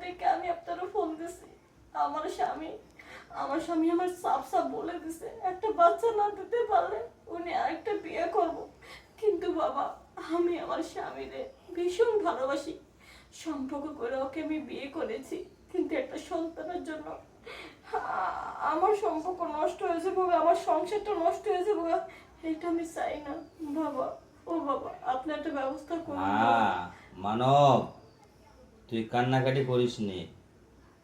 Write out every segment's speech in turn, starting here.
দেখে আমি আপনারও ফোন দিছি। আমার স্বামী আমার স্বামী আমার সাফ সাফ বলে দিছে একটা বাচ্চা না দিতে পারলে উনি আরেকটা বিয়ে করব। কিন্তু বাবা, আমি আমার স্বামীরে ভীষণ ভালোবাসি, সম্পর্ক করে ওকে আমি বিয়ে করেছি। কিন্তু একটা সন্তানের জন্য আমার সম্পর্ক নষ্ট হয়েছে বাবা, আমার সংসারটা নষ্ট হয়েছে বাবা। এটা আমি চাই না বাবা। ও বাবা, আপনি একটা ব্যবস্থা করুন বাবা। মানব, তুই কান্নাকাটি করিস নি।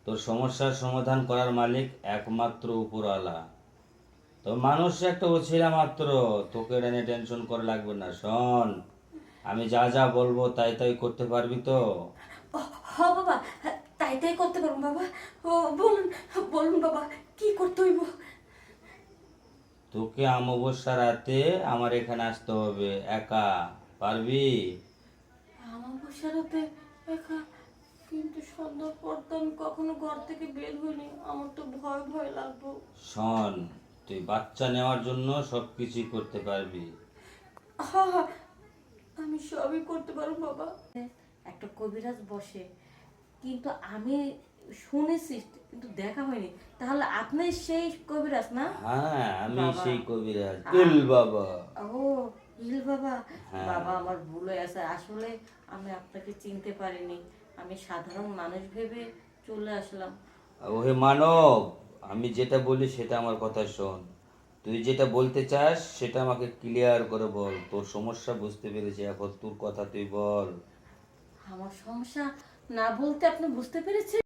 তোর সমস্যার সমাধান করার মালিক একমাত্র উপরওয়ালা। তো মানুষ একটা অছিলা মাত্র, তোকে এটা নিয়ে টেনশন করা লাগবে না। শোন, আমি যা যা বলবো তাই তাই করতে পারবি তো? হ বাবা, তাই তাই করতে পারুন বাবা। ও বলুন, বলুন বাবা, কি করতে হইব? তোকে অমাবস্যা রাতে আমার এখানে আসতে হবে। একা পারবি? আমার বসাতে একা, কিন্তু সন্ধ্যার পর তো আমি কখনো ঘর থেকে বের হইনি, আমার তো ভয় ভয় লাগবো। শোন, তুই বাচ্চা নেওয়ার জন্য সব কিছুই করতে পারবি। হ্যাঁ হ্যাঁ, আমি সবই করতে পারবো বাবা। একটা কবিরাজ বসে, কিন্তু আমি শুনেছি কিন্তু দেখা হয়নি। তাহলে আপনি সেই কবিরাজ না? হ্যাঁ, আমি বাবা। সেই কবিরাজ হ্যাঁ। ইল বাবা। ও, ইল বাবা। হ্যাঁ। বাবা, আমার ভুল হয়ে আছে, আসলে আমি আপনাকে চিনতে পারিনি, আমি সাধারণ মানুষ ভেবে চলে আসলাম। ওহে মানব, আমি যেটা বলি সেটা আমার কথা শোন। তুই যেটা বলতে চাস সেটা আমাকে ক্লিয়ার করে বল। তোর সমস্যা বুঝতে পেরেছি, এখন তোর কথা তুই বল। আমার সমস্যা না বলতে আপনি বুঝতে পেরেছেন?